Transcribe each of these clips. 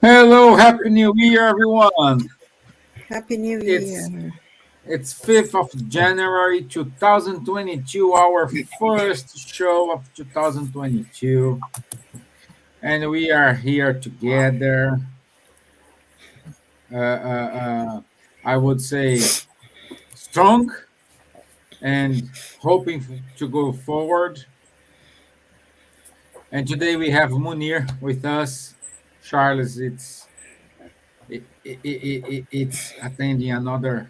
Hello, Happy New Year, everyone. Happy New It's Year. it's 5th of January 2022, our first show of 2022, and we are here together. I would say strong and hoping to go forward. And today we have Munir with us. Charles, it's attending another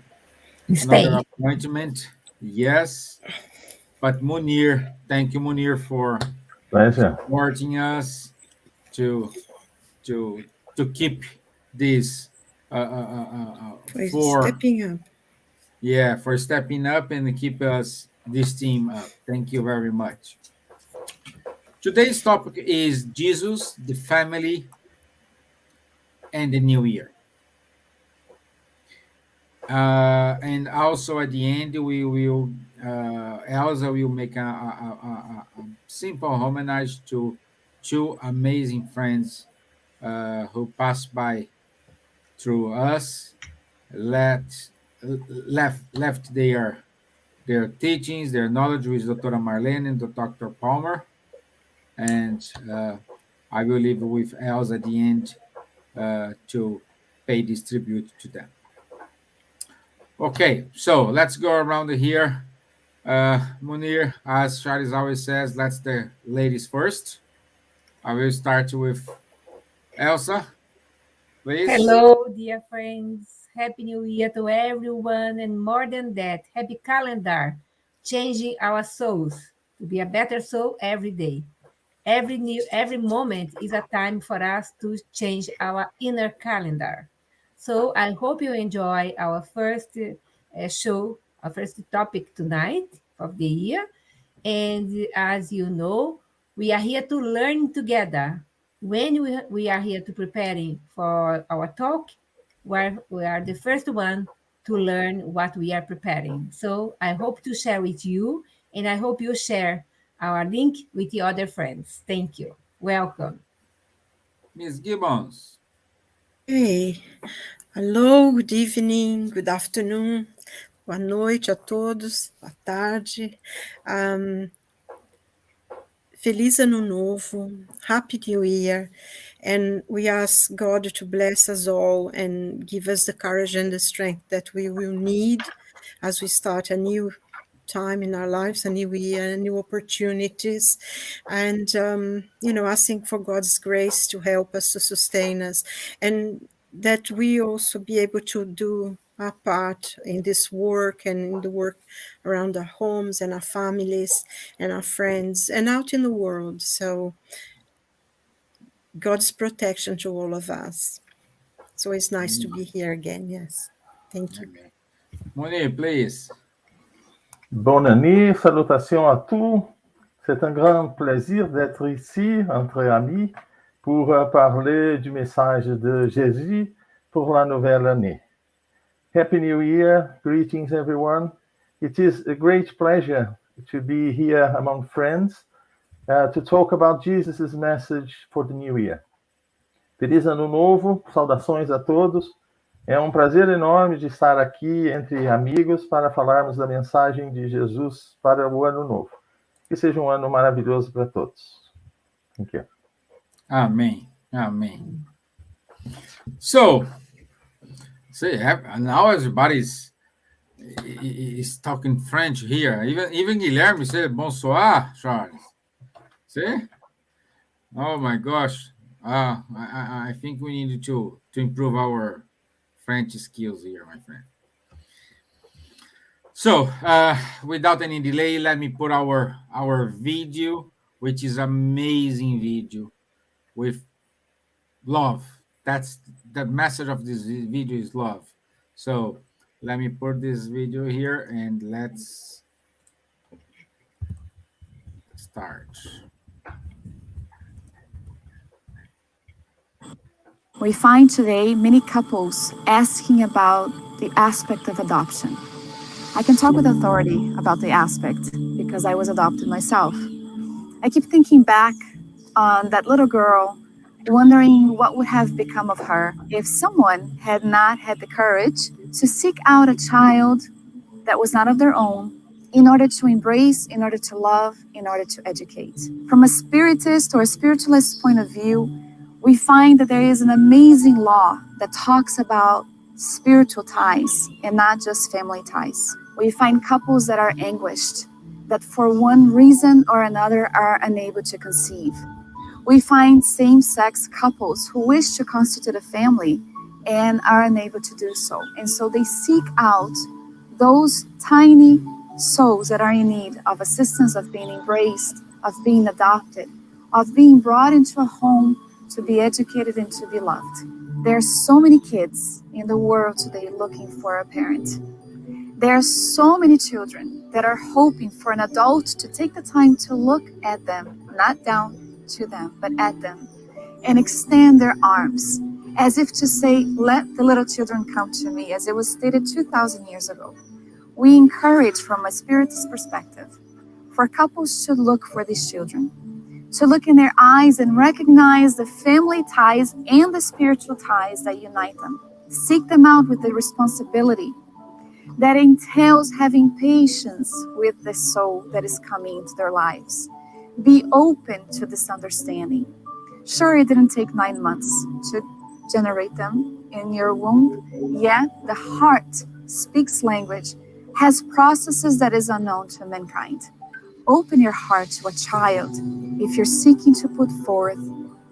Stay. appointment. Yes. But Munir, thank you, Munir, for Pleasure. supporting us to to to keep this For for stepping up. for stepping up and keep us this team up. Thank you very much. Today's topic is Jesus, the family, and the New Year. And also at the end, we will Elsa will make a simple homage to two amazing friends who passed by through us, let, left their teachings, their knowledge with Dr. Marlene and Dr. Palmer, and I will leave with Elsa at the end to pay this tribute to them. Okay, so let's go around here. Munir, as Charles always says, let's the ladies first. I will start with Elsa, please. Hello, dear friends. Happy New Year to everyone. And more than that, happy calendar, changing our souls to be a better soul every day. Every moment is a time for us to change our inner calendar. So I hope you enjoy our first show, our first topic tonight of the year. And as you know, we are here to learn together. When we are here to preparing for our talk, where we are the first one to learn what we are preparing. So I hope to share with you, and I hope you share our link with the other friends. Thank you. Welcome. Miss Gibbons. Hey, hello, good evening, good afternoon, boa noite a todos, boa tarde. Feliz Ano Novo, Happy New Year, and we ask God to bless us all and give us the courage and the strength that we will need as we start a new time in our lives, a new year, new opportunities, and asking for God's grace to help us, to sustain us, and that we also be able to do our part in this work and in the work around our homes and our families and our friends and out in the world. So God's protection to all of us. So it's nice to be here again. Yes. Thank you. Okay. Munir, please. Bonne année, salutations à tous. C'est un grand plaisir d'être ici entre amis pour parler du message de Jésus pour la nouvelle année. Happy New Year, greetings everyone. It is a great pleasure to be here among friends to talk about Jesus' message for the new year. Feliz Ano Novo, saudações a todos. É um prazer enorme de estar aqui entre amigos para falarmos da mensagem de Jesus para o Ano Novo. Que seja um ano maravilhoso para todos. Thank you. Amen. Amen. So, see, now everybody's is talking French here. Even Guilherme said bonsoir, Charles. See? Oh my gosh. I think we need to improve our French skills here, my friend. So, without any delay, let me put our video, which is amazing video with love. That's the message of this video is love. So let me put this video here and let's start. We find today many couples asking about the aspect of adoption. I can talk with authority about the aspect because I was adopted myself. I keep thinking back on that little girl wondering what would have become of her if someone had not had the courage to seek out a child that was not of their own in order to embrace, in order to love, in order to educate. From a spiritist or a spiritualist point of view, we find that there is an amazing law that talks about spiritual ties and not just family ties. We find couples that are anguished, that for one reason or another are unable to conceive. We find same sex couples who wish to constitute a family and are unable to do so. And so they seek out those tiny souls that are in need of assistance, of being embraced, of being adopted, of being brought into a home to be educated and to be loved. There are so many kids in the world today looking for a parent. There are so many children that are hoping for an adult to take the time to look at them, not down to them, but at them, and extend their arms as if to say, let the little children come to me, as it was stated 2,000 years ago. We encourage, from a spiritist perspective, for couples to look for these children, to look in their eyes and recognize the family ties and the spiritual ties that unite them. Seek them out with the responsibility that entails having patience with the soul that is coming into their lives. Be open to this understanding. Sure, it didn't take 9 months to generate them in your womb, yet the heart speaks language, has processes that is unknown to mankind. Open your heart to a child if you're seeking to put forth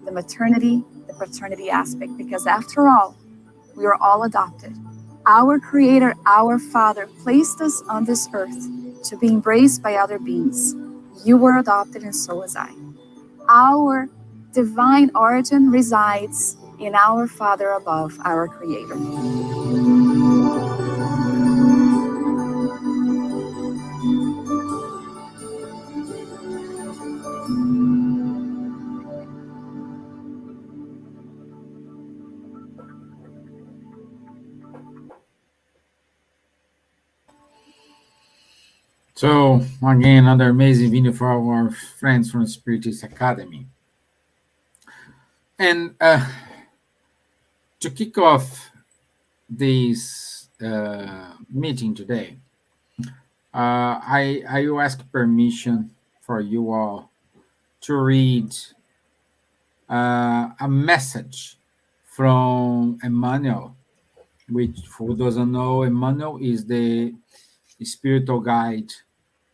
the maternity, the paternity aspect, because after all, we are all adopted. Our Creator, our Father, placed us on this earth to be embraced by other beings. You were adopted, and so was I. Our divine origin resides in our Father above, our Creator. So, again, another amazing video for our friends from Spiritist Academy. And to kick off this meeting today, I will ask permission for you all to read a message from Emmanuel, which, who doesn't know, Emmanuel is the spiritual guide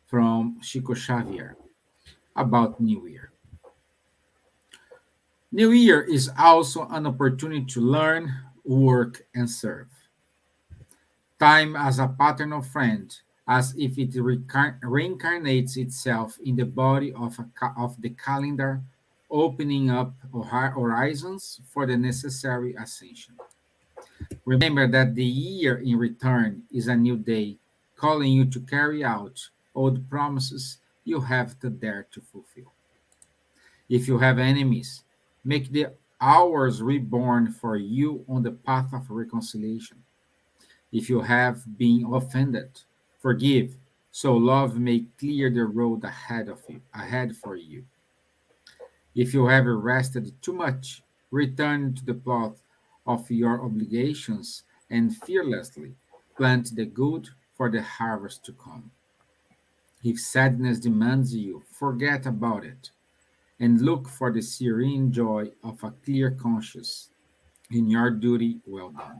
from Chico Xavier about New Year. New Year is also an opportunity to learn, work, and serve. Time as a paternal friend, as if it reincarnates itself in the body of the calendar, opening up horizons for the necessary ascension. Remember that the year in return is a new day, calling you to carry out old promises you have to dare to fulfill. If you have enemies, make the hours reborn for you on the path of reconciliation. If you have been offended, forgive, so love may clear the road ahead for you. If you have rested too much, return to the plot of your obligations and fearlessly plant the good for the harvest to come. If sadness demands you, forget about it and look for the serene joy of a clear conscience in your duty well done.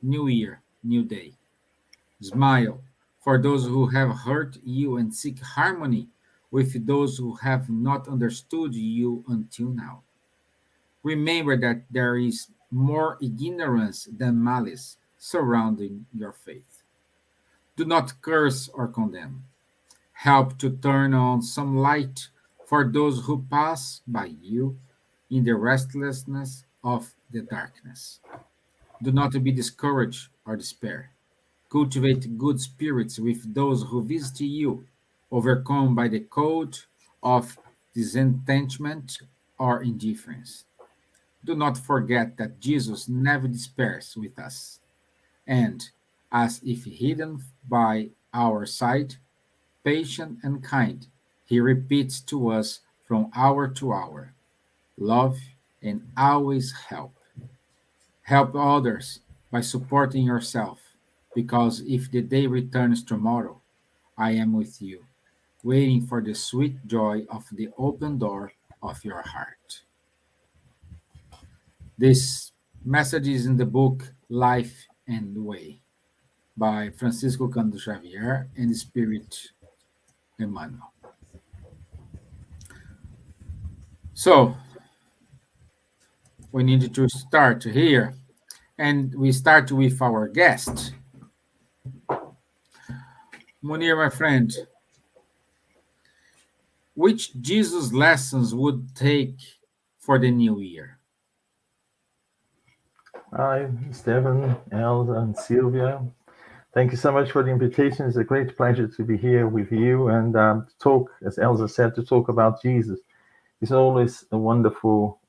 New year, new day. Smile for those who have hurt you and seek harmony with those who have not understood you until now. Remember that there is more ignorance than malice surrounding your faith. Do not curse or condemn. Help to turn on some light for those who pass by you in the restlessness of the darkness. Do not be discouraged or despair. Cultivate good spirits with those who visit you, overcome by the cold of disenchantment or indifference. Do not forget that Jesus never despairs with us, and, as if hidden by our side, patient and kind, he repeats to us from hour to hour, love and always help. Help others by supporting yourself, because if the day returns tomorrow, I am with you, waiting for the sweet joy of the open door of your heart. This message is in the book Life and Way by Francisco Cândido Xavier and Spirit Emmanuel. So, we need to start here, and we start with our guest. Munir, my friend, which Jesus lessons would take for the new year? Hi, Stevan, Elsa, and Silvia. Thank you so much for the invitation. It's a great pleasure to be here with you and to talk, as Elsa said, to talk about Jesus. It's always a wonderful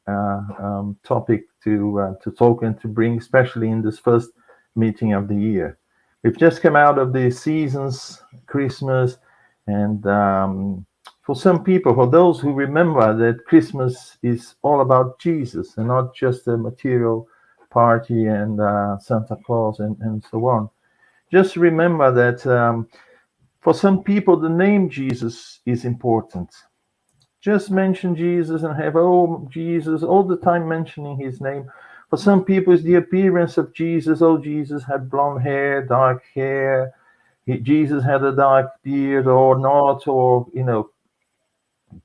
topic to talk and to bring, especially in this first meeting of the year. We've just come out of the seasons, Christmas, and for some people, for those who remember that Christmas is all about Jesus and not just a material party and Santa Claus and so on. Just remember that for some people, the name Jesus is important. Just mention Jesus and have, oh, Jesus, all the time mentioning his name. For some people, it's the appearance of Jesus. Oh, Jesus had blonde hair, dark hair. Jesus had a dark beard or not, or,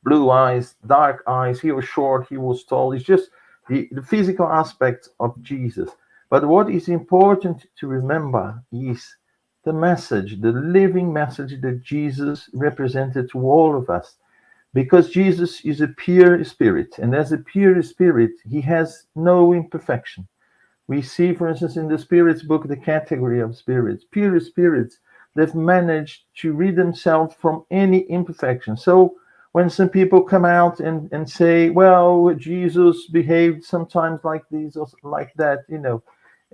blue eyes, dark eyes. He was short, he was tall. It's just the physical aspect of Jesus. But what is important to remember is the message, the living message that Jesus represented to all of us. Because Jesus is a pure spirit, and as a pure spirit, he has no imperfection. We see, for instance, in the Spirits book, the category of spirits. Pure spirits, they've managed to rid themselves from any imperfection. So when some people come out and say, well, Jesus behaved sometimes like this or like that,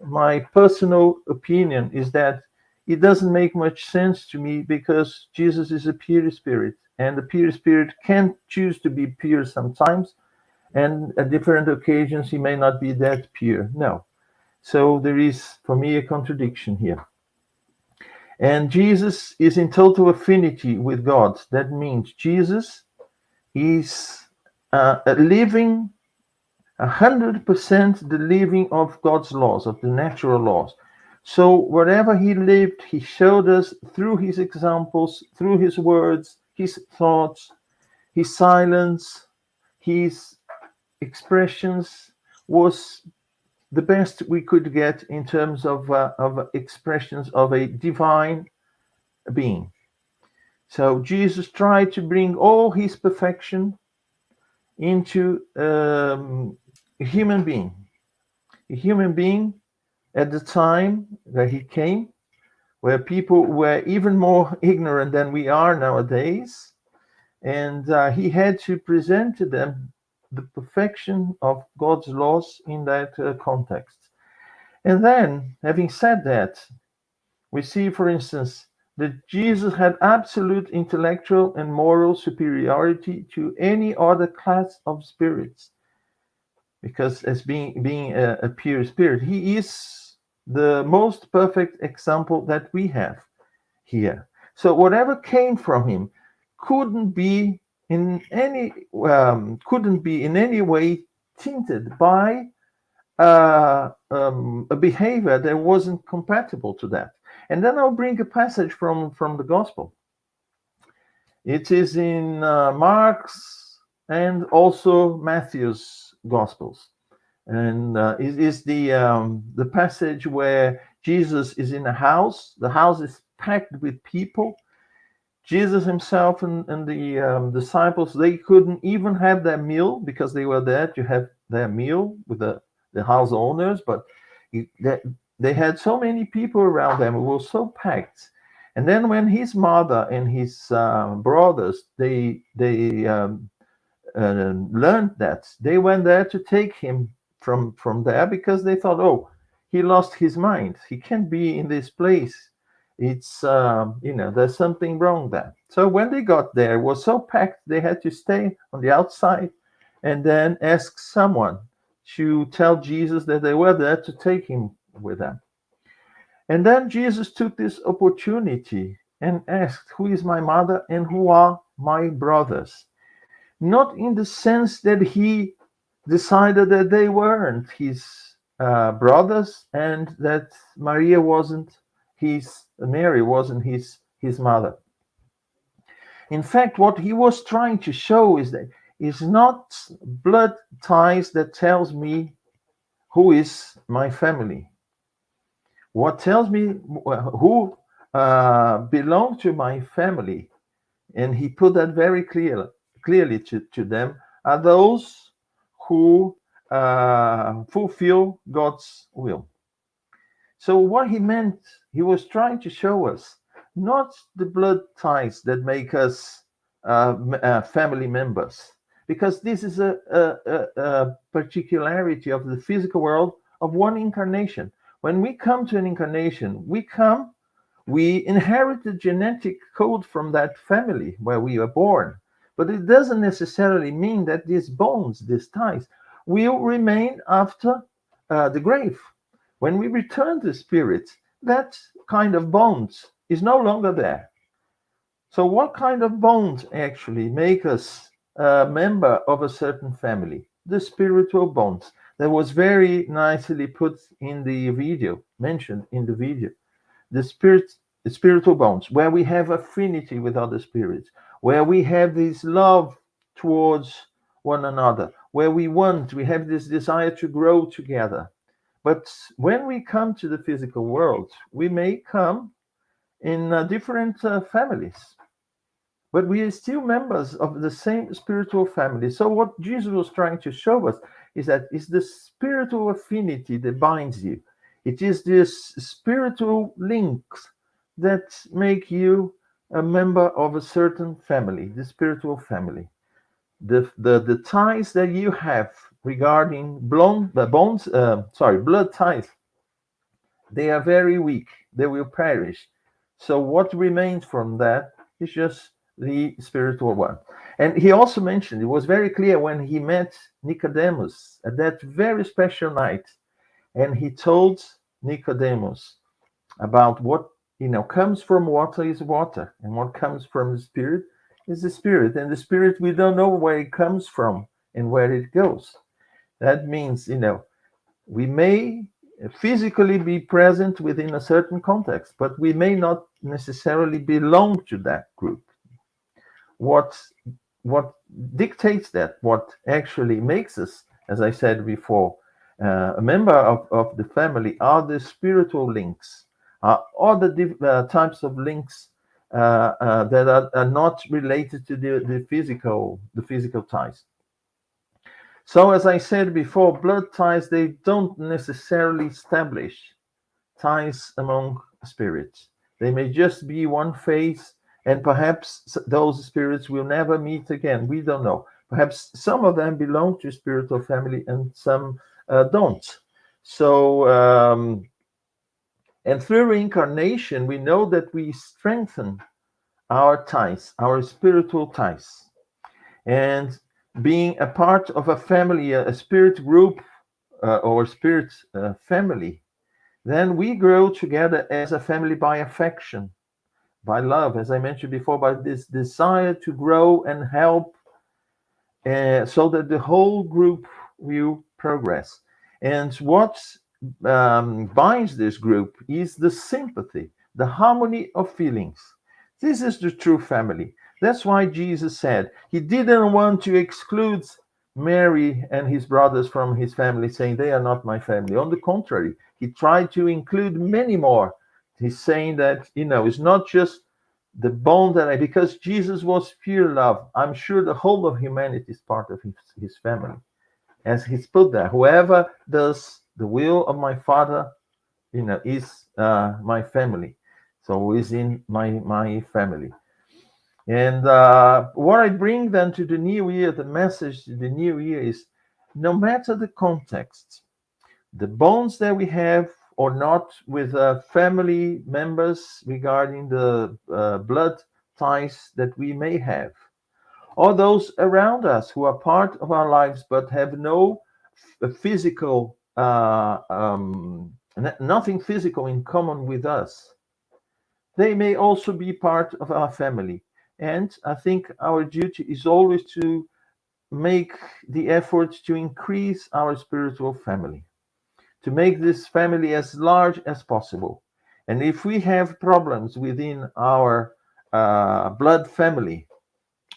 my personal opinion is that it doesn't make much sense to me, because Jesus is a pure spirit, and the pure spirit can choose to be pure sometimes, and at different occasions he may not be that pure. No. So there is, for me, a contradiction here. And Jesus is in total affinity with God. That means Jesus is a living, 100% the living of God's laws, of the natural laws. So wherever he lived, he showed us through his examples, through his words, his thoughts, his silence, his expressions was the best we could get in terms of expressions of a divine being. So Jesus tried to bring all his perfection into a human being. A human being at the time that he came, where people were even more ignorant than we are nowadays. And he had to present to them the perfection of God's laws in that context. And then, having said that, we see, for instance, that Jesus had absolute intellectual and moral superiority to any other class of spirits, because as being a pure spirit, he is the most perfect example that we have here. So whatever came from him couldn't be in any way tinted by a behavior that wasn't compatible to that. And then I'll bring a passage from the gospel. It is in Mark's and also Matthew's gospels, and it is the passage where Jesus is in a house. The house is packed with people. Jesus himself and the disciples, they couldn't even have their meal because they were there to have their meal with the house owners, but they had so many people around them. It was so packed. And then when his mother and his brothers, they learned that, they went there to take him from there, because they thought, oh, he lost his mind. He can't be in this place. It's there's something wrong there. So when they got there, it was so packed they had to stay on the outside and then ask someone to tell Jesus that they were there to take him with them. And then Jesus took this opportunity and asked, "Who is my mother and who are my brothers?" Not in the sense that he decided that they weren't his brothers and that Mary wasn't his mother. In fact, what he was trying to show is that it's not blood ties that tells me who is my family. What tells me who belong to my family, and he put that very clearly to them, are those who fulfill God's will. So what he meant, he was trying to show us not the blood ties that make us family members, because this is a particularity of the physical world of one incarnation. When we come to an incarnation, we inherit the genetic code from that family where we are born. But it doesn't necessarily mean that these bones, these ties, will remain after the grave. When we return to spirit, that kind of bonds is no longer there. So what kind of bonds actually make us a member of a certain family? The spiritual bonds. That was very nicely put in the video, mentioned in the video. The spiritual bonds, where we have affinity with other spirits, where we have this love towards one another, where we have this desire to grow together. But when we come to the physical world, we may come in different families, but we are still members of the same spiritual family. So what Jesus was trying to show us is that it's the spiritual affinity that binds you. It is this spiritual links that make you a member of a certain family, the spiritual family. The ties that you have regarding blood ties, they are very weak. They will perish. So what remains from that is just the spiritual one. And he also mentioned, it was very clear when he met Nicodemus at that very special night, and he told Nicodemus about what comes from water is water, and what comes from the spirit is the spirit. And the spirit, we don't know where it comes from and where it goes. That means, we may physically be present within a certain context, but we may not necessarily belong to that group. What dictates that, what actually makes us, as I said before, a member of the family, are the spiritual links, are the types of links that are not related to the physical ties. So, as I said before, blood ties, they don't necessarily establish ties among spirits. They may just be one phase, and perhaps those spirits will never meet again. We don't know. Perhaps some of them belong to spiritual family and some don't. So, and through reincarnation, we know that we strengthen our ties, our spiritual ties. And being a part of a family, a spirit group or spirit family, then we grow together as a family by affection, by love, as I mentioned before, by this desire to grow and help so that the whole group will progress. And what binds this group is the sympathy, the harmony of feelings. This is the true family. That's why Jesus said he didn't want to exclude Mary and his brothers from his family, saying they are not my family. On the contrary, he tried to include many more. He's saying that, it's not just the bond because Jesus was pure love. I'm sure the whole of humanity is part of his family. As he's put there, whoever does the will of my Father, is my family. So is in my family. And what I bring then to the new year, the message to the new year is, no matter the context, the bonds that we have or not with family members regarding the blood ties that we may have, or those around us who are part of our lives but have no physical, nothing physical in common with us. They may also be part of our family. And I think our duty is always to make the effort to increase our spiritual family, to make this family as large as possible. And if we have problems within our blood family,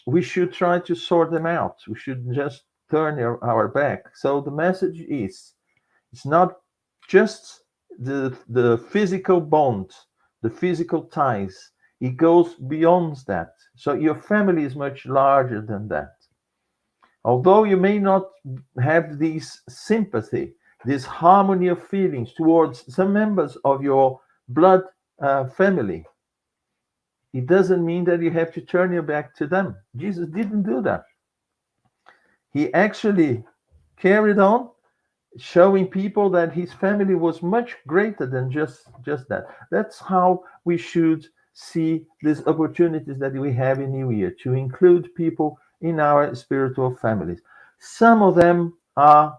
we should try to sort them out. We should just turn our back. So the message is, it's not just the physical bond, the physical ties. It goes beyond that. So your family is much larger than that. Although you may not have this sympathy, this harmony of feelings towards some members of your blood family, it doesn't mean that you have to turn your back to them. Jesus didn't do that. He actually carried on showing people that his family was much greater than just that. That's how we should see these opportunities that we have in New Year, to include people in our spiritual families. Some of them are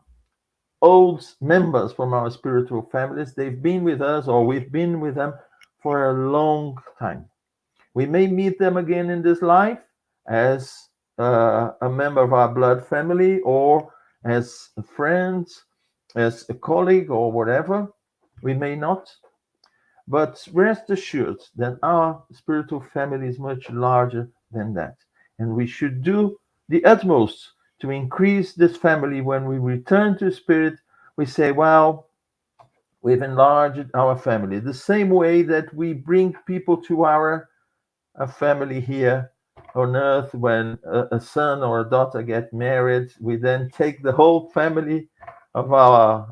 old members from our spiritual families. They've been with us, or we've been with them for a long time. We may meet them again in this life as a member of our blood family, or as friends, as a colleague, or whatever. We may not. But rest assured that our spiritual family is much larger than that. And we should do the utmost to increase this family. When we return to spirit, we say, well, we've enlarged our family. The same way that we bring people to our family here on earth. When a son or a daughter get married, we then take the whole family of our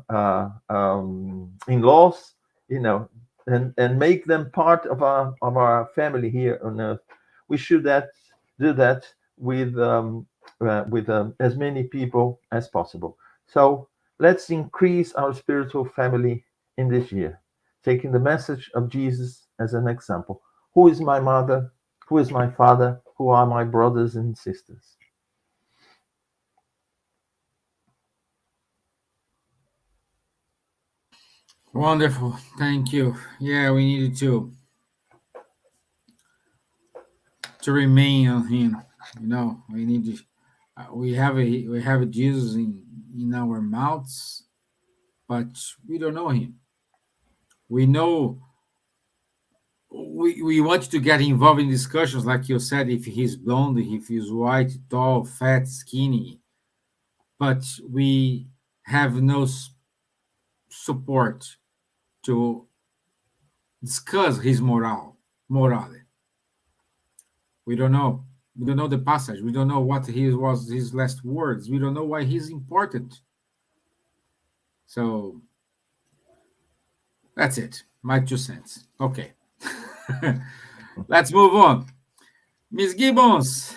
in-laws, and make them part of our family here on earth. We should do that with as many people as possible. So let's increase our spiritual family in this year, taking the message of Jesus as an example. Who is my mother? Who is my father? Who are my brothers and sisters? Wonderful. Thank you. Yeah, we needed to remain on him. We need to. We have Jesus in our mouths, but we don't know him. We know we want to get involved in discussions, like you said, if he's blonde, if he's white, tall, fat, skinny, but we have no support to discuss his morale. We don't know. We don't know the passage. We don't know what was his last words. We don't know why he's important. So that's it. My 2 cents. Okay. Let's move on. Miss Gibbons.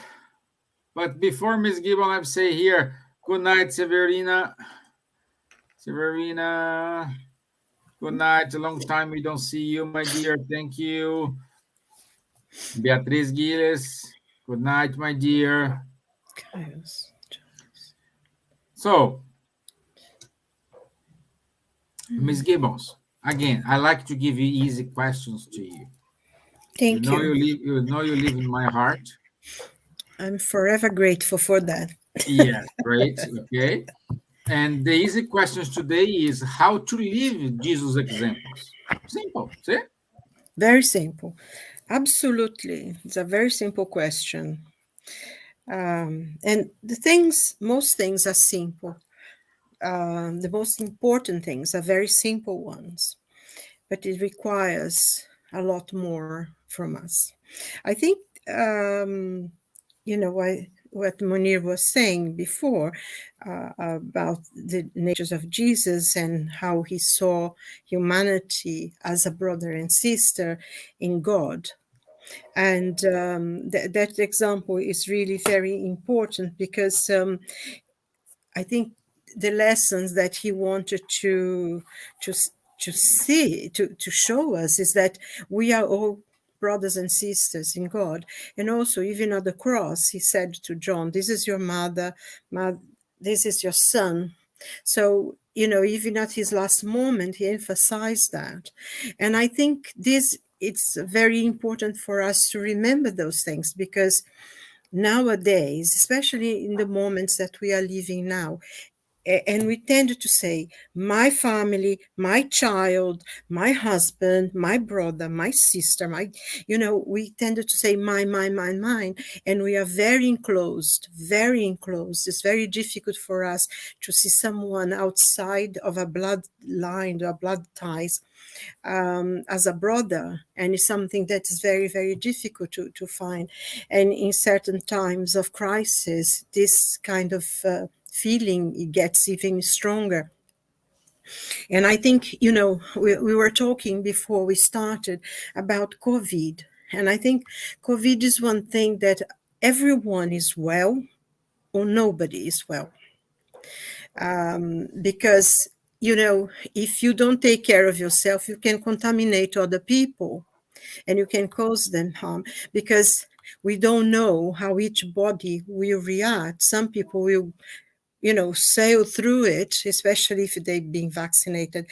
But before Miss Gibbons, let's say here, good night, Severina. Severina, good night. A long time we don't see you, my dear. Thank you. Beatriz Giles, good night, my dear. So, Miss Gibbons, again, I like to give you easy questions to you. Thank you. You live in my heart. I'm forever grateful for that. Yeah, great. Okay. And the easy questions today is how to live Jesus' examples. Simple, see? Very simple. Absolutely. It's a very simple question. And most things are simple. The most important things are very simple ones, but it requires a lot more from us. I think, what Munir was saying before about the natures of Jesus and how he saw humanity as a brother and sister in God. And that example is really very important because I think the lessons that he wanted to show us is that we are all brothers and sisters in God. And also, even at the cross, he said to John, this is your mother, this is your son. So, even at his last moment, he emphasized that. And I think it's very important for us to remember those things, because nowadays, especially in the moments that we are living now, and we tend to say, my family, my child, my husband, my brother, my sister, we tend to say mine, and we are very enclosed, very enclosed. It's very difficult for us to see someone outside of a bloodline or blood ties as a brother, and it's something that is very, very difficult to find. And in certain times of crisis, this kind of feeling, it gets even stronger. And I think, we were talking before we started about COVID, and I think COVID is one thing that everyone is well or nobody is well, because if you don't take care of yourself, you can contaminate other people and you can cause them harm, because we don't know how each body will react. Some people will sail through it, especially if they've been vaccinated.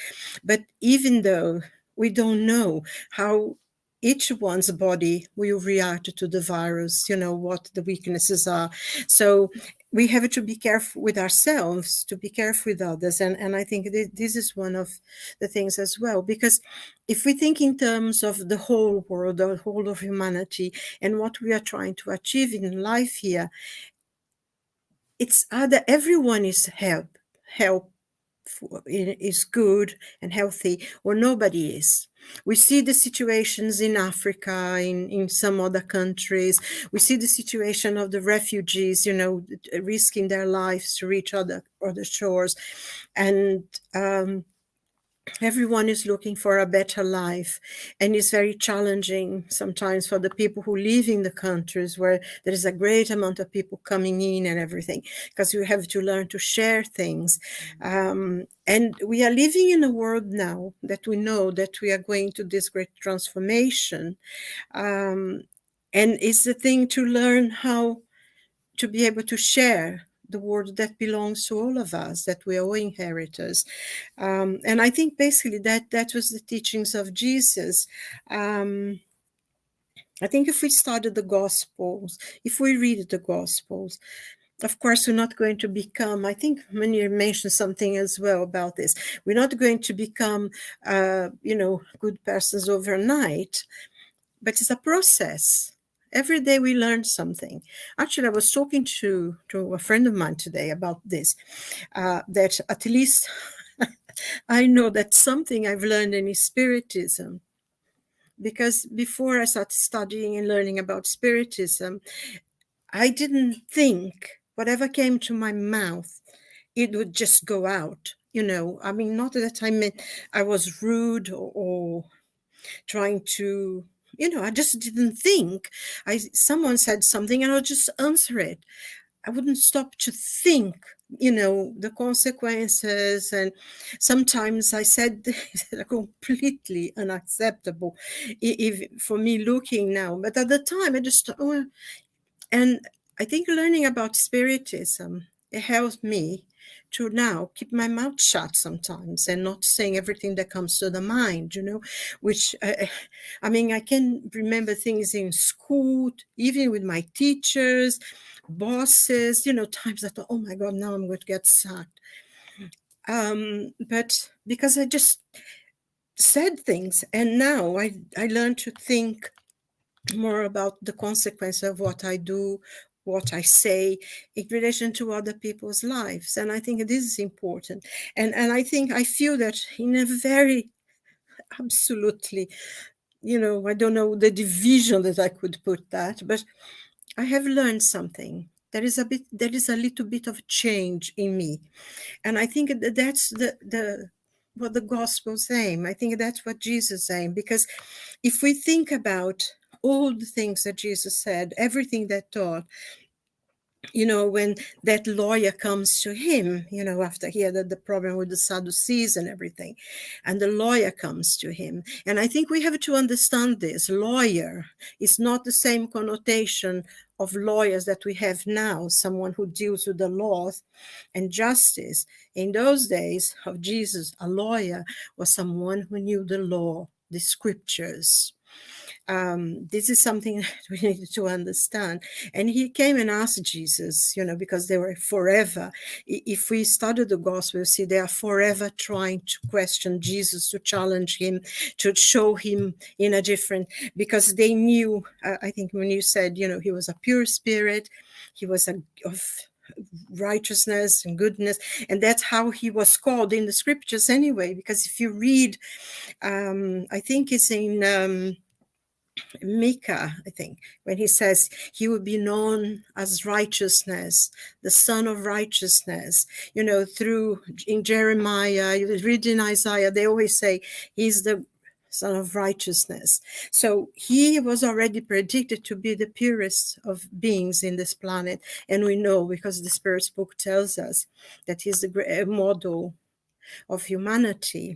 But even though we don't know how each one's body will react to the virus, what the weaknesses are. So we have to be careful with ourselves, to be careful with others. And I think this is one of the things as well, because if we think in terms of the whole world, the whole of humanity, and what we are trying to achieve in life here, it's either everyone is help is good and healthy, or nobody is. We see the situations in Africa, in some other countries. We see the situation of the refugees, risking their lives to reach other shores. And everyone is looking for a better life, and it's very challenging sometimes for the people who live in the countries where there is a great amount of people coming in and everything, because we have to learn to share things. And we are living in a world now that we know that we are going to this great transformation, and it's the thing to learn how to be able to share the world that belongs to all of us, that we are all inheritors. And I think basically that was the teachings of Jesus. I think if we study the Gospels, if we read the Gospels, of course, we're not going to become, I think Munir mentioned something as well about this, we're not going to become, good persons overnight, but it's a process. Every day we learn something. Actually, I was talking to a friend of mine today about this, that at least I know that something I've learned in Spiritism, because before I started studying and learning about Spiritism, I didn't think whatever came to my mouth, it would just go out. I mean, not that I meant I was rude or trying to, I just didn't think. Someone said something and I'll just answer it. I wouldn't stop to think, the consequences. And sometimes I said things that are completely unacceptable if for me looking now. But at the time, I just, and I think learning about Spiritism, it helped me to now keep my mouth shut sometimes and not saying everything that comes to the mind, which, I mean, I can remember things in school, even with my teachers, bosses, times I thought, oh my God, now I'm going to get sacked. But because I just said things, and now I learned to think more about the consequence of what I do, what I say in relation to other people's lives. And I think this is important. And I feel that in a very absolutely, I don't know the division that I could put that, but I have learned something. There is a little bit of change in me. And I think that's what the gospel's aim. I think that's what Jesus aim, because if we think about all the things that Jesus said, everything that taught, when that lawyer comes to him, after he had the problem with the Sadducees and everything, and the lawyer comes to him. And I think we have to understand this. Lawyer is not the same connotation of lawyers that we have now, someone who deals with the law and justice. In those days of Jesus, a lawyer was someone who knew the law, the scriptures. This is something that we need to understand. And he came and asked Jesus, because they were forever. If we study the gospel, you see they are forever trying to question Jesus, to challenge him, to show him in a different, because they knew, I think when you said, he was a pure spirit, he was of righteousness and goodness, and that's how he was called in the scriptures anyway. Because if you read, I think it's in Micah, I think, when he says he will be known as righteousness, the son of righteousness, through in Jeremiah, you read in Isaiah, they always say he's the son of righteousness. So he was already predicted to be the purest of beings in this planet. And we know, because the Spirit's book tells us, that he's the model of humanity.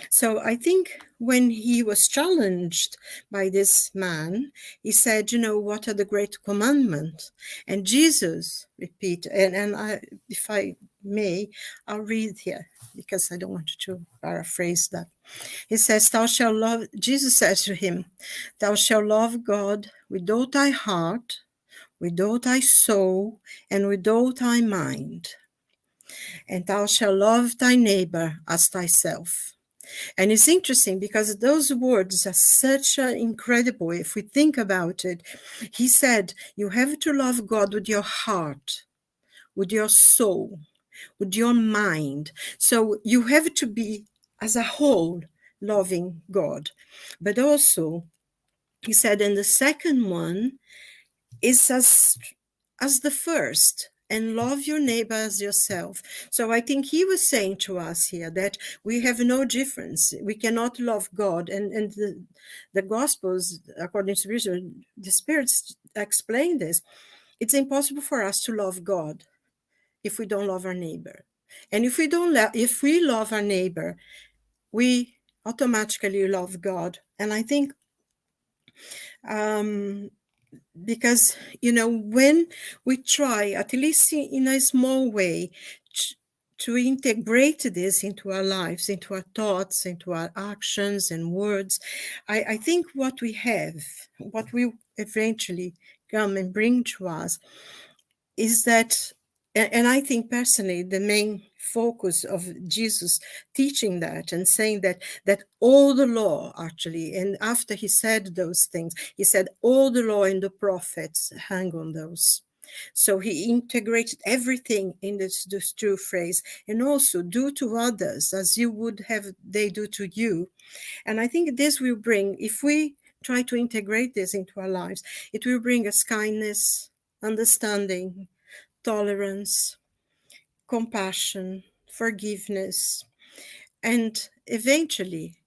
So I think when he was challenged by this man, he said, what are the great commandments? And Jesus repeated, and if I may, I'll read here, because I don't want to paraphrase that. He says, Jesus says to him, thou shalt love God with all thy heart, with all thy soul, and with all thy mind. And thou shalt love thy neighbor as thyself. And it's interesting because those words are such an incredible, if we think about it. He said, you have to love God with your heart, with your soul, with your mind. So you have to be, as a whole, loving God. But also, he said, and the second one is as the first, and love your neighbor as yourself. So I think he was saying to us here that we have no difference. We cannot love God. And the Gospels, according to the Spirits explain this. It's impossible for us to love God if we don't love our neighbor. And if we love our neighbor, we automatically love God. And I think because, when we try, at least in a small way, to integrate this into our lives, into our thoughts, into our actions and words, I think what we have, what we eventually come and bring to us, is that, and I think personally, the main focus of Jesus teaching that and saying that all the law actually, and after he said those things, he said all the law and the prophets hang on those. So he integrated everything in this true phrase, and also do to others as you would have they do to you. And I think this will bring, if we try to integrate this into our lives, it will bring us kindness, understanding, tolerance, compassion, forgiveness, and eventually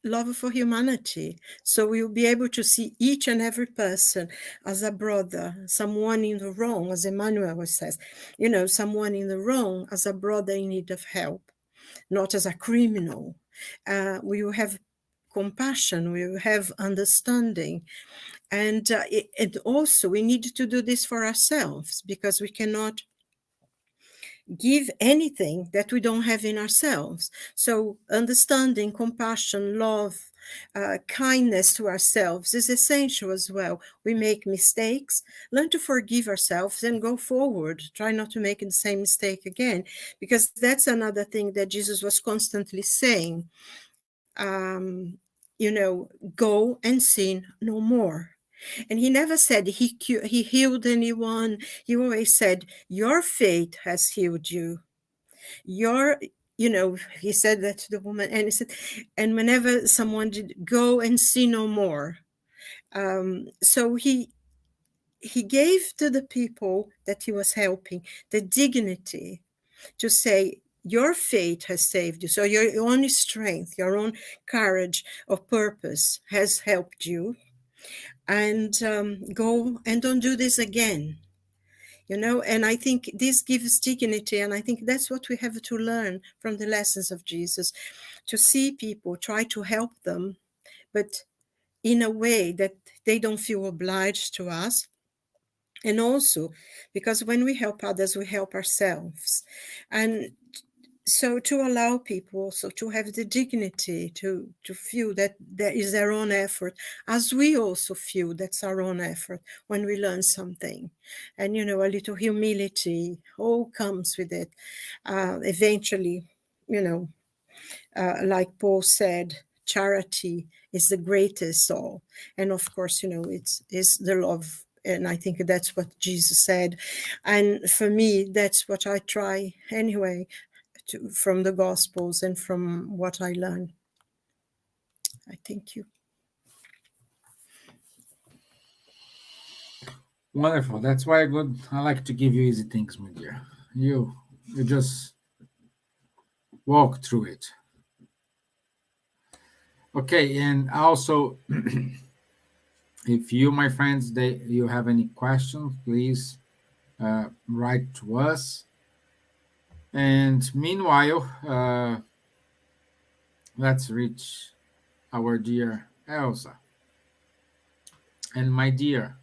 love for humanity. So we'll be able to see each and every person as a brother, someone in the wrong, as Emmanuel says, someone in the wrong as a brother in need of help, not as a criminal. We will have compassion, we will have understanding. And also we need to do this for ourselves, because we cannot give anything that we don't have in ourselves. So understanding, compassion, love, kindness to ourselves is essential as well. We make mistakes, learn to forgive ourselves and go forward. Try not to make the same mistake again, because that's another thing that Jesus was constantly saying. Go and sin no more. And he never said he healed anyone. He always said, your faith has healed you. He said that to the woman, and he said, and whenever someone did, go and sin no more. So he gave to the people that he was helping the dignity to say, your faith has saved you. So your own strength, your own courage of purpose has helped you. And go and don't do this again. And I think this gives dignity, and I think that's what we have to learn from the lessons of Jesus, to see people, try to help them, but in a way that they don't feel obliged to us. And also because when we help others, we help ourselves. And so to allow people also to have the dignity to feel that that is their own effort, as we also feel that's our own effort when we learn something. And a little humility all comes with it. Eventually, like Paul said, charity is the greatest all. And of course, it's the love. And I think that's what Jesus said. And for me, that's what I try anyway, from the Gospels and from what I learned. I thank you. Wonderful. That's why I like to give you easy things, my dear. You just walk through it. Okay, and also, if you, my friends, you have any questions, please write to us. And meanwhile, let's reach our dear Elsa. And my dear,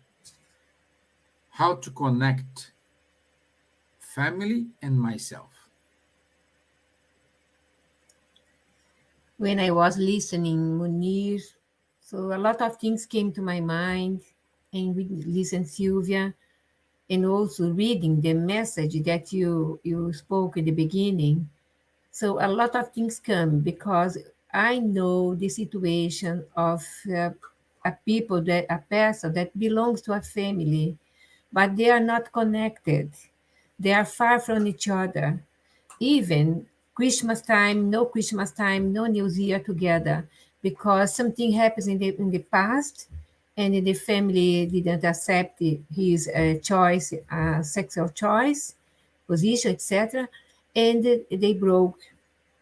how to connect family and myself. When I was listening, Munir, so a lot of things came to my mind, and we listened Silvia, and also reading the message that you spoke in the beginning. So a lot of things come because I know the situation of a person that belongs to a family, but they are not connected. They are far from each other. Even Christmas time, no New Year together, because something happens in the past, and the family didn't accept his choice, sexual choice, position, etc., and they broke,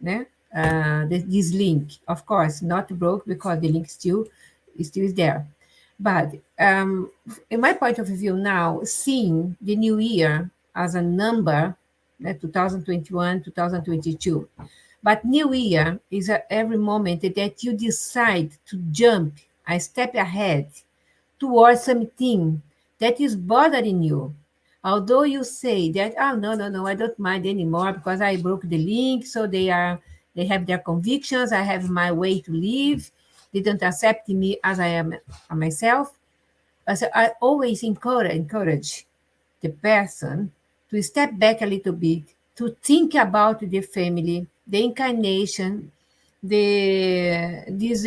né? This link. Of course, not broke because the link still is there. But in my point of view now, seeing the new year as a number, 2021, 2022, but new year is every moment that you decide to jump a step ahead towards something that is bothering you. Although you say that, oh, no, no, no, I don't mind anymore because I broke the link, so they have their convictions, I have my way to live, they don't accept me as I am myself. So I always encourage the person to step back a little bit, to think about the family, the incarnation, this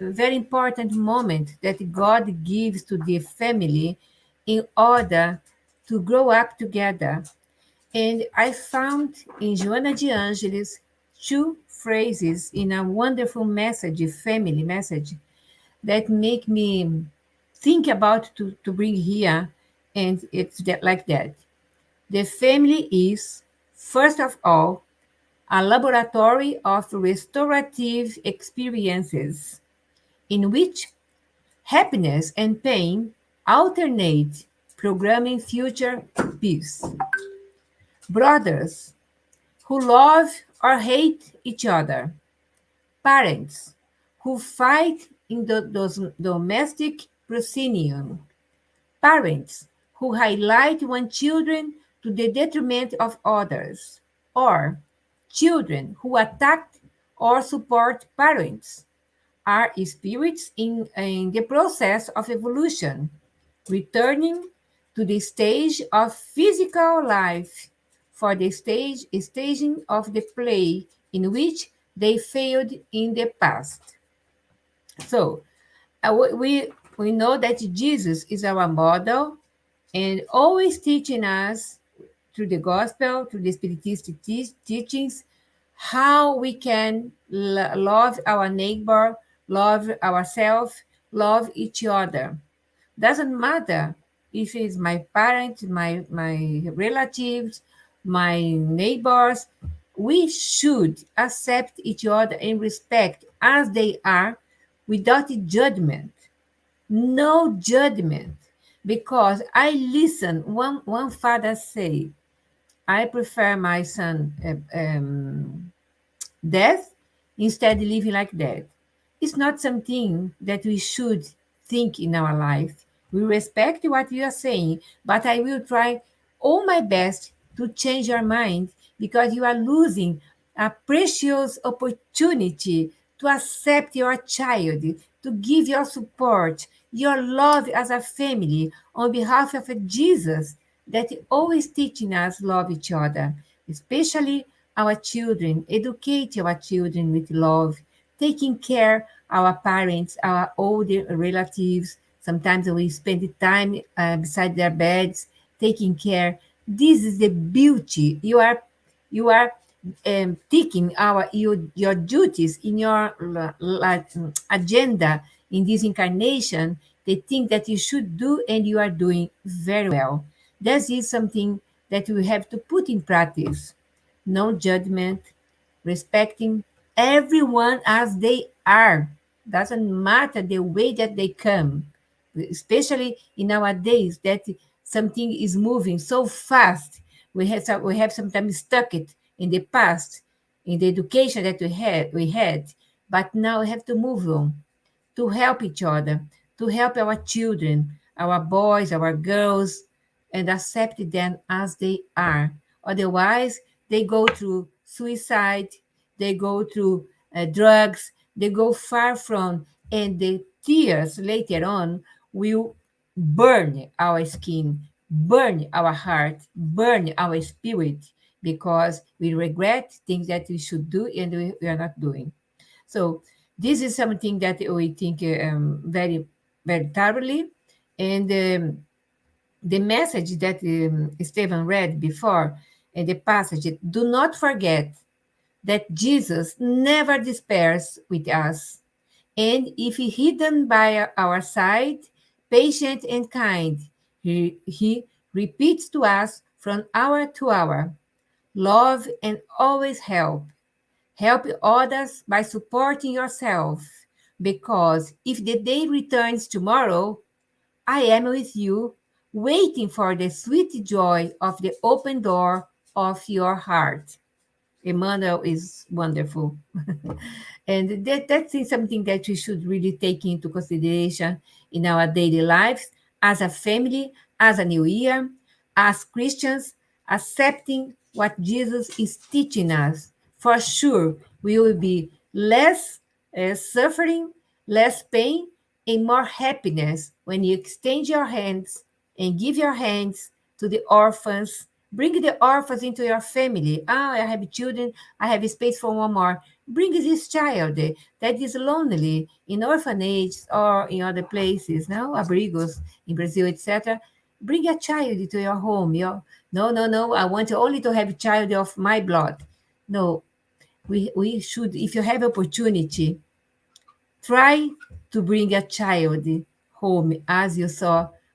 very important moment that God gives to the family in order to grow up together. And I found in Joana de Angelis two phrases in a wonderful message, family message, that make me think about to bring here, and it's that, like that. The family is, first of all, a laboratory of restorative experiences in which happiness and pain alternate, programming future peace. Brothers who love or hate each other. Parents who fight in the domestic proscenium. Parents who highlight one children to the detriment of others, or children who attack or support parents, are spirits in the process of evolution, returning to the stage of physical life for the staging of the play in which they failed in the past. So we know that Jesus is our model and always teaching us through the gospel, through the spiritistic teachings, how we can love our neighbor, love ourselves, love each other. Doesn't matter if it's my parents, my relatives, my neighbors. We should accept each other and respect as they are without judgment. No judgment. because I listen. One father say, I prefer my son death instead living like that. It's not something that we should think in our life. We respect what you are saying, but I will try all my best to change your mind because you are losing a precious opportunity to accept your child, to give your support, your love as a family on behalf of Jesus that always teaching us love each other, especially our children, educate our children with love, taking care our parents, our older relatives. Sometimes we spend time beside their beds, taking care. This is the beauty. You are taking your duties in your agenda in this incarnation. The thing that you should do and you are doing very well. That is something that we have to put in practice. No judgment, respecting everyone as they are. Doesn't matter the way that they come, especially in nowadays that something is moving so fast. We have sometimes stuck it in the past, in the education that we had, but now we have to move on to help each other, to help our children, our boys, our girls, and accept them as they are. Otherwise, they go through suicide, they go through drugs, they go far from, and the tears later on will burn our skin, burn our heart, burn our spirit because we regret things that we should do and we are not doing. So this is something that we think very, very thoroughly. And the message that Stevan read before in the passage, do not forget that Jesus never despairs with us. And if he hidden by our side, patient and kind, he repeats to us from hour to hour, love and always help. Help others by supporting yourself, because if the day returns tomorrow, I am with you, waiting for the sweet joy of the open door of your heart. Emmanuel is wonderful. And that's something that we should really take into consideration in our daily lives as a family, as a new year, as Christians, accepting what Jesus is teaching us. For sure, we will be less suffering, less pain, and more happiness when you extend your hands and give your hands to the orphans. Bring the orphans into your family. Ah, I have children, I have space for one more. Bring this child that is lonely in orphanages or in other places, no, abrigos in Brazil, etc. Bring a child to your home. No, no, no. I want only to have a child of my blood. No, we should, if you have opportunity, try to bring a child home, as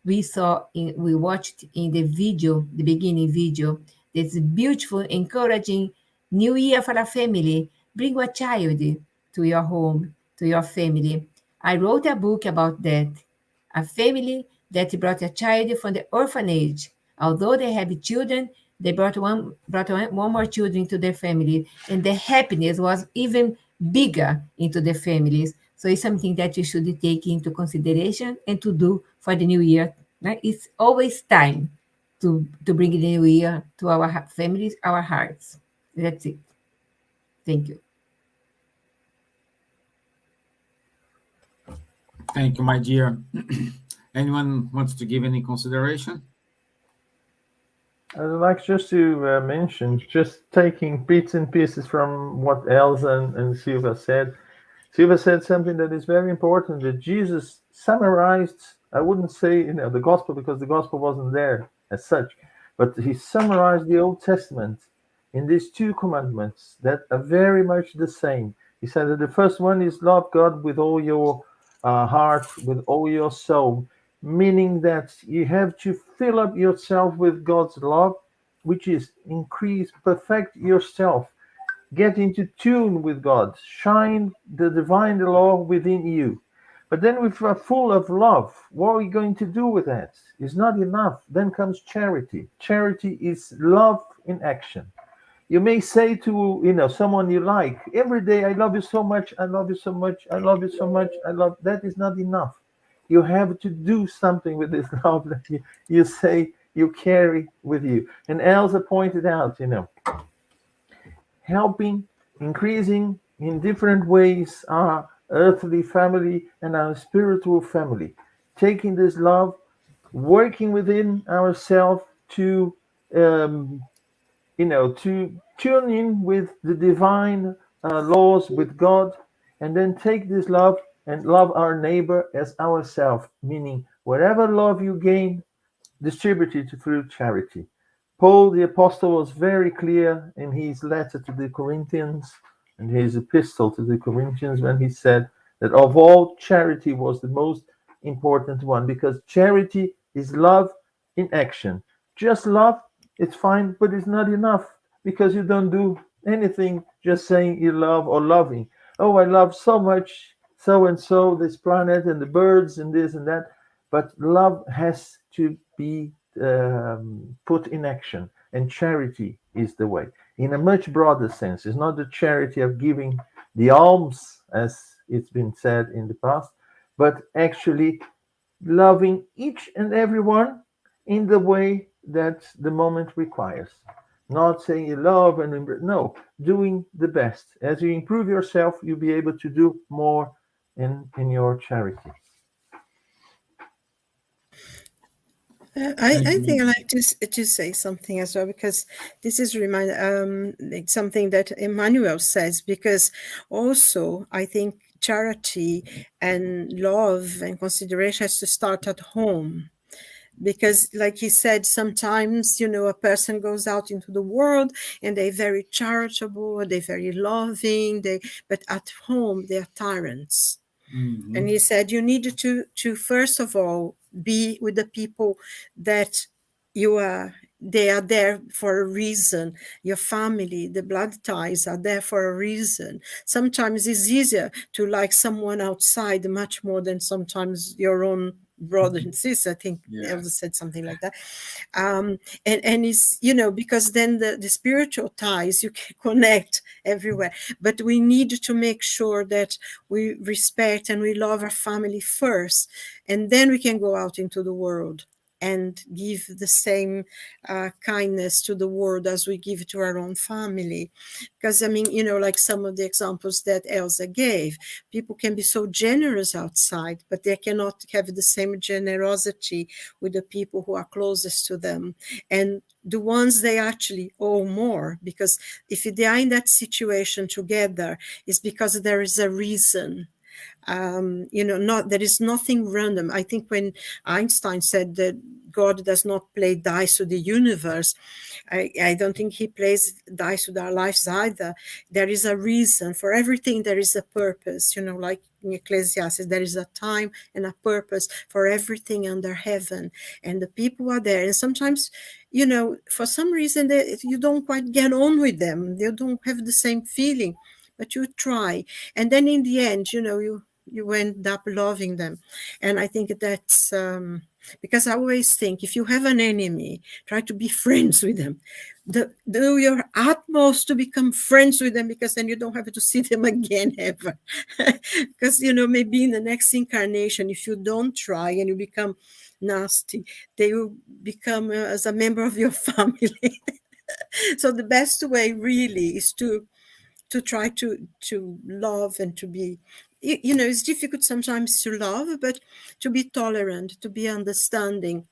we watched in the video, the beginning video. This beautiful, encouraging new year for a family. Bring a child to your home, to your family. I wrote a book about that. A family that brought a child from the orphanage. Although they have children, they brought one more children to their family, and the happiness was even bigger into the families. So it's something that you should take into consideration and to do for the new year. Right? It's always time to bring the new year to our families, our hearts. That's it. Thank you. Thank you, my dear. Anyone wants to give any consideration? I'd like just to mention, just taking bits and pieces from what Elsa and Silvia said. Silvia said something that is very important, that Jesus summarized, I wouldn't say the gospel, because the gospel wasn't there as such, but he summarized the Old Testament in these two commandments that are very much the same. He said that the first one is love God with all your heart, with all your soul, meaning that you have to fill up yourself with God's love, which is increase, perfect yourself, get into tune with God, shine the divine law within you. But then if we're full of love, what are we going to do with that? It's not enough. Then comes charity. Charity is love in action. You may say to someone you like every day, "I love you so much. I love you so much. I love you so much. I love." That is not enough. You have to do something with this love that you say you carry with you. And Elsa pointed out, helping, increasing in different ways our earthly family and our spiritual family, taking this love, working within ourselves to um, to tune in with the divine laws with God, and then take this love and love our neighbor as ourselves, meaning whatever love you gain, distribute it through charity. Paul the Apostle was very clear in his letter to the Corinthians and his epistle to the Corinthians when he said that of all, charity was the most important one, because charity is love in action. Just love, it's fine, but it's not enough, because you don't do anything just saying you love or loving. Oh, I love so much so and so, this planet and the birds and this and that. But love has to be put in action, and charity is the way. In a much broader sense, it's not the charity of giving the alms, as it's been said in the past, but actually loving each and everyone in the way that the moment requires. Not saying you love no, doing the best. As you improve yourself, you'll be able to do more in your charity. I think I like to say something as well, because this is like something that Emmanuel says, because also I think charity and love and consideration has to start at home. Because like he said, sometimes a person goes out into the world and they're very charitable, they're very loving, but at home they are tyrants. Mm-hmm. And he said you need to first of all be with the people that they are there for a reason. Your family, the blood ties are there for a reason. Sometimes it's easier to like someone outside much more than sometimes your own brother and sister. I think Elsa said something like that. And it's, because then the spiritual ties, you can connect everywhere. But we need to make sure that we respect and we love our family first, and then we can go out into the world and give the same kindness to the world as we give to our own family. Because, like some of the examples that Elsa gave, people can be so generous outside, but they cannot have the same generosity with the people who are closest to them. And the ones they actually owe more, because if they are in that situation together, it's because there is a reason. There is nothing random. I think when Einstein said that God does not play dice with the universe, I don't think he plays dice with our lives either. There is a reason for everything. There is a purpose, like in Ecclesiastes, there is a time and a purpose for everything under heaven, and the people are there. And sometimes, for some reason, you don't quite get on with them. They don't have the same feeling, but you try. And then in the end, you end up loving them. And I think that's because I always think, if you have an enemy, try to be friends with them. Do your utmost to become friends with them, because then you don't have to see them again ever. Because, maybe in the next incarnation, if you don't try and you become nasty, they will become as a member of your family. So the best way really is to try to love and to be, it's difficult sometimes to love, but to be tolerant, to be understanding,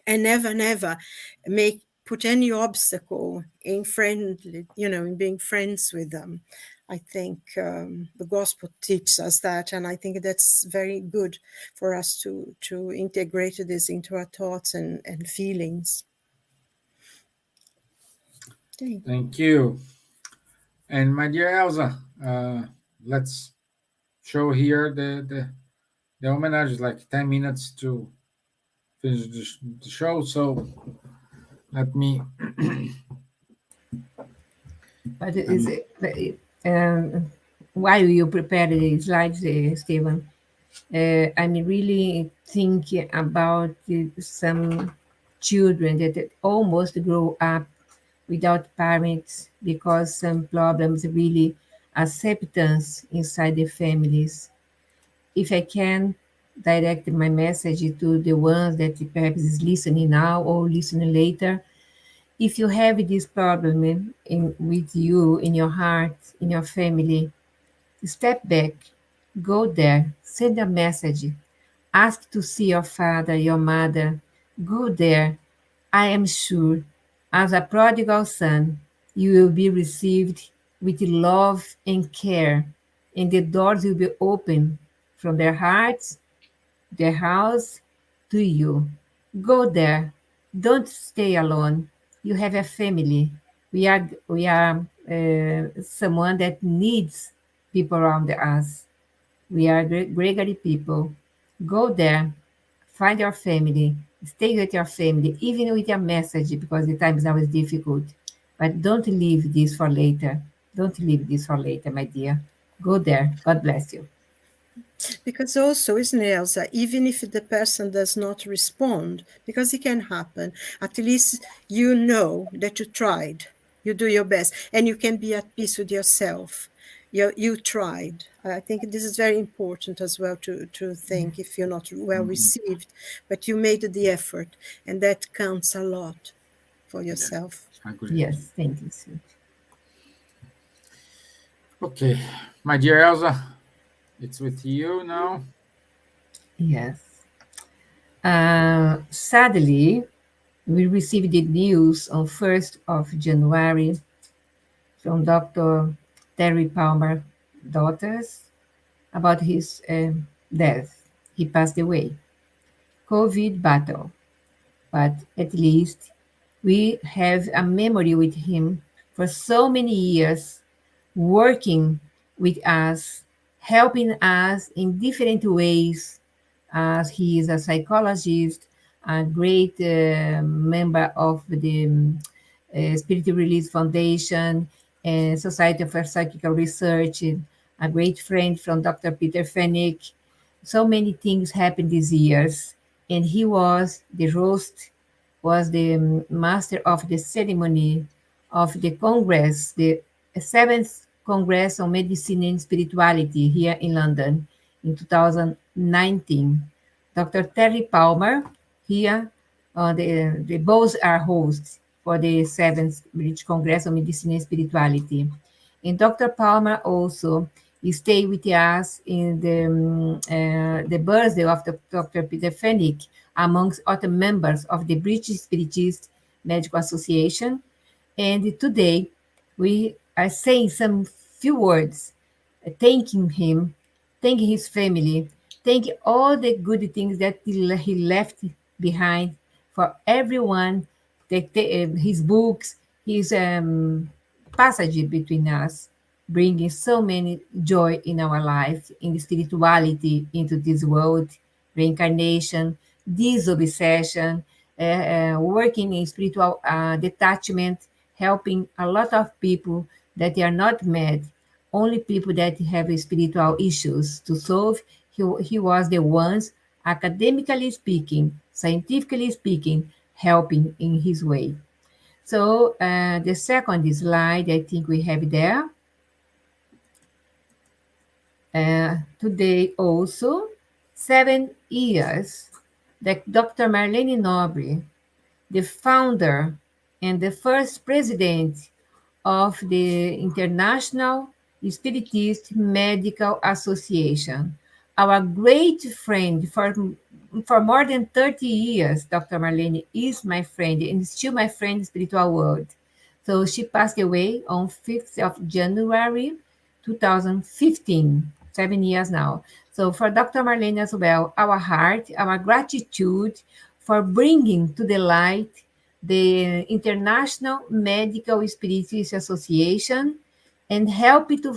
and never put any obstacle in friendly, in being friends with them. I think the gospel teaches us that, and I think that's very good for us to integrate this into our thoughts and feelings. Okay. Thank you. And my dear Elsa, let's show here the homage, like 10 minutes to finish the show. So let me. But while you prepare the slides, Stevan, I'm really thinking about some children that almost grow up without parents because some problems really acceptance inside the families. If I can direct my message to the ones that perhaps is listening now or listening later, if you have this problem with you in your heart, in your family, step back, go there, send a message, ask to see your father, your mother, go there. I am sure, as a prodigal son, you will be received with love and care, and the doors will be open from their hearts, their house to you. Go there. Don't stay alone. You have a family. We are someone that needs people around us. We are Gregory people. Go there, find your family, stay with your family, even with your message, because the time is always difficult. But don't leave this for later. Don't leave this for later, my dear. Go there. God bless you. Because also, isn't it, Elsa, even if the person does not respond, because it can happen, at least you know that you tried, you do your best, and you can be at peace with yourself. You tried. I think this is very important as well to think if you're not well received, but you made the effort, and that counts a lot for Yeah, yourself. agreed. Yes, thank you, sir. Okay, my dear Elsa, it's with you now. Yes. Sadly, we received the news on 1st of January from Dr. Terry Palmer daughters about his death. He passed away. COVID battle. But at least we have a memory with him for so many years, working with us, helping us in different ways, as he is a psychologist, a great member of the Spirit Release Foundation and Society for Psychical Research, a great friend from Dr. Peter Fennick. So many things happened these years, and he was the host, was the master of the ceremony of the Congress, the seventh Congress on Medicine and Spirituality here in London in 2019. Dr. Terry Palmer here, the both are hosts for the seventh British Congress on Medicine and Spirituality. And Dr. Palmer also stayed with us in the birthday of Dr. Peter Fennick, amongst other members of the British Spiritist Medical Association. And today we are saying some few words, thanking him, thanking his family, thanking all the good things that he left behind for everyone, his books, his passage between us, bringing so many joy in our life, in spirituality into this world, reincarnation, disobsession, working in spiritual detachment, helping a lot of people that they are not mad, only people that have spiritual issues to solve. He was the ones, academically speaking, scientifically speaking, helping in his way. So the second slide, I think we have there. Today also, 7 years that Dr. Marlene Nobre, the founder and the first president of the International Spiritist Medical Association. Our great friend for more than 30 years, Dr. Marlene is my friend and still my friend in the spiritual world. So she passed away on 5th of January 2015, 7 years now. So for Dr. Marlene as well, our heart, our gratitude for bringing to the light the International Medical Spiritist Association and help it to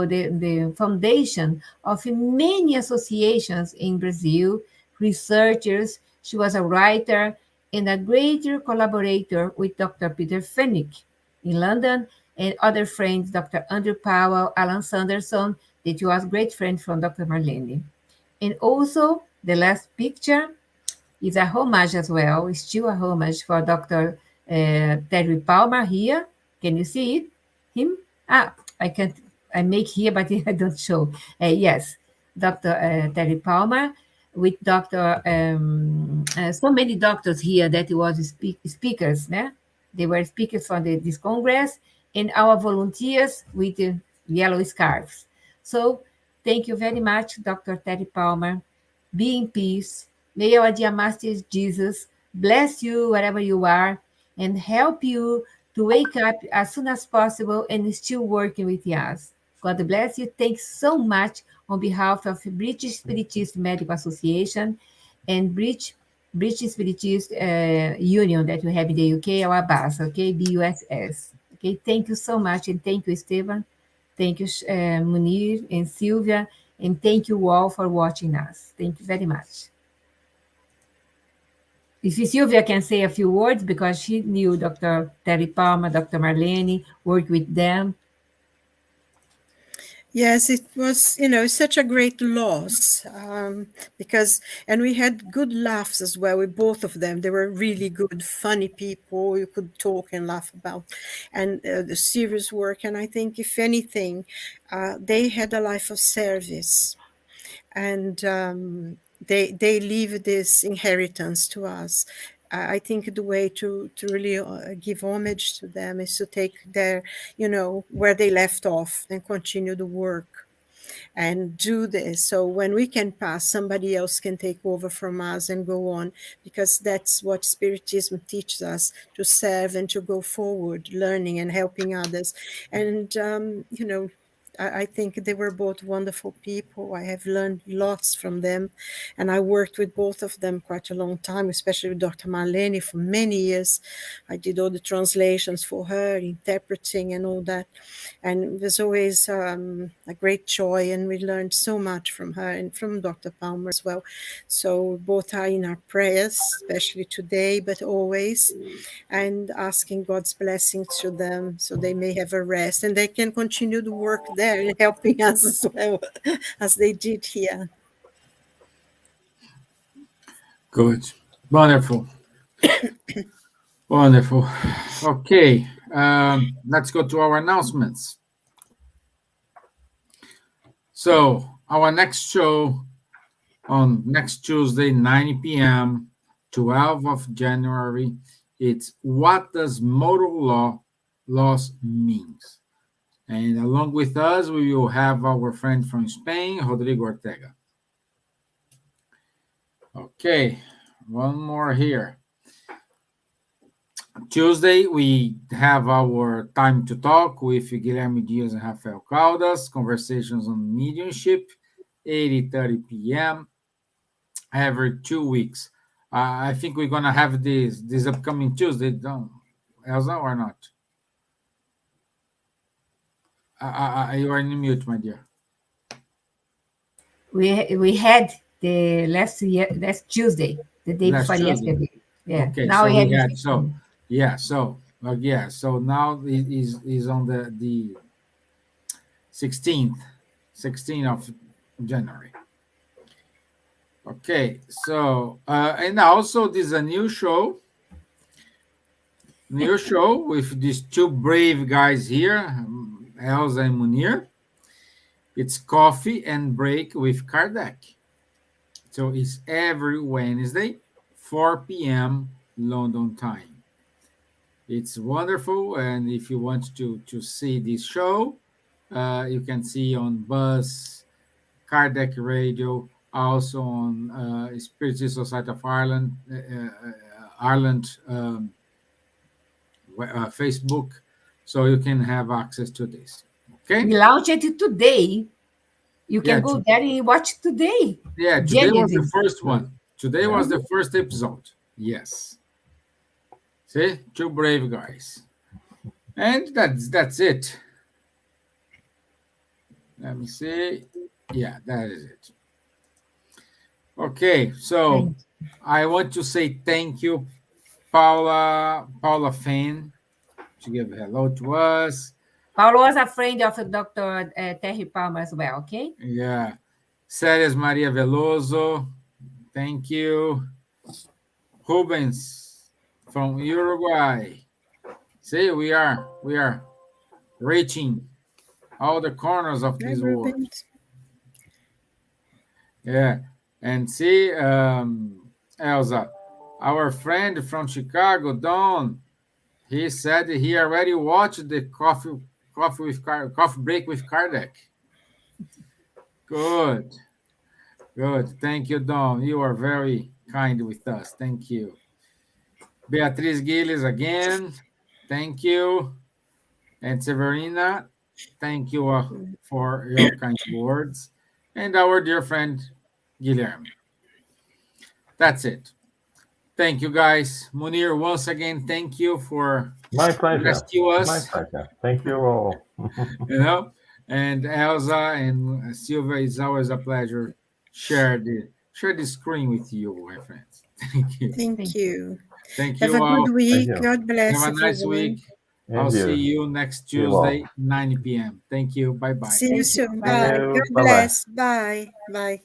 the foundation of many associations in Brazil, researchers. She was a writer and a greater collaborator with Dr. Peter Fennick in London and other friends, Dr. Andrew Powell, Alan Sanderson, that was a great friend from Dr. Marlene. And also, the last picture is a homage as well. It's still a homage for Dr. Terry Palmer here. Can you see it? Him? I can't. I make here, but I don't show. Yes, Dr. Terry Palmer with Dr. So many doctors here that was speakers. Né? They were speakers for this congress, and our volunteers with yellow scarves. So thank you very much, Dr. Terry Palmer. Be in peace. May our dear Master Jesus bless you wherever you are and help you to wake up as soon as possible and still working with us. God bless you. Thanks so much on behalf of British Spiritist Medical Association and British Spiritist Union that we have in the UK, our BAS, okay, BUSS. Okay, thank you so much, and thank you, Stevan. Thank you, Munir and Silvia, and thank you all for watching us. Thank you very much. If Silvia can say a few words because she knew Dr. Terry Palmer, Dr. Marlene, worked with them. Yes, it was, such a great loss because, and we had good laughs as well with both of them. They were really good, funny people you could talk and laugh about, and the serious work. And I think, if anything, they had a life of service, and they leave this inheritance to us. I think the way to really give homage to them is to take their, where they left off and continue the work and do this. So when we can pass, somebody else can take over from us and go on, because that's what Spiritism teaches us, to serve and to go forward, learning and helping others. And, I think they were both wonderful people. I have learned lots from them, and I worked with both of them quite a long time, especially with Dr. Marlene for many years. I did all the translations for her, interpreting and all that, and it was always a great joy, and we learned so much from her and from Dr. Palmer as well. So both are in our prayers, especially today, but always, and asking God's blessings to them so they may have a rest and they can continue the work there and helping us as well as they did here. Good. Wonderful. Wonderful. Okay. Let's go to our announcements. So our next show on next Tuesday, 9 p.m., 12th of January, it's What Does Moral Loss Means? And along with us, we will have our friend from Spain, Rodrigo Ortega. Okay, one more here. Tuesday, we have our Time to Talk with Guilherme Dias and Rafael Caldas, Conversations on Mediumship, 8:30 p.m. every 2 weeks. I think we're going to have this upcoming Tuesday, don't, Elsa, or not? You are in mute, my dear. We had the last Tuesday, the day before yesterday. Yeah. Okay, now so we had have so now it is on the 16th of January. Okay, so and also this is a new show with these two brave guys here, Elsa and Munir. It's Coffee and Break with Kardec. So it's every Wednesday, 4 p.m. London time. It's wonderful, and if you want to see this show, you can see on Buzz, Kardec Radio, also on Spiritist Society of Ireland, Facebook, so you can have access to this. Okay. We launched it today. You can go there and watch today. Yeah, today was the first one. Today was the first episode. Yes. See, two brave guys, and that's it. Let me see. Yeah, that is it. Okay, so I want to say thank you, Paula Fan. She gave hello to us. Paula was a friend of Dr. Terry Palmer as well, okay? Yeah. Célias Maria Veloso, thank you. Rubens from Uruguay. See, we are reaching all the corners of Hi, this world. Rubens. Yeah, and see, Elsa, our friend from Chicago, Don, he said he already watched the coffee break with Kardec. Good, good. Thank you, Don. You are very kind with us. Thank you. Beatriz Gilles again. Thank you. And Severina, thank you for your kind words. And our dear friend, Guilherme. That's it. Thank you, guys. Munir, once again, thank you for My pleasure. rescue My us, pleasure. Thank you all. you know. And Elsa and Silvia, it's always a pleasure share the screen with you, my friends. Thank you. Thank you. Thank Have you a all. good Thank week. you. God bless Have a nice everyone. week. And I'll see you. you next You all. Tuesday, 9 p.m. Thank you. Bye bye. See you Thank you. soon. Bye Bye. bye. You. God Bye-bye. bless. Bye. Bye.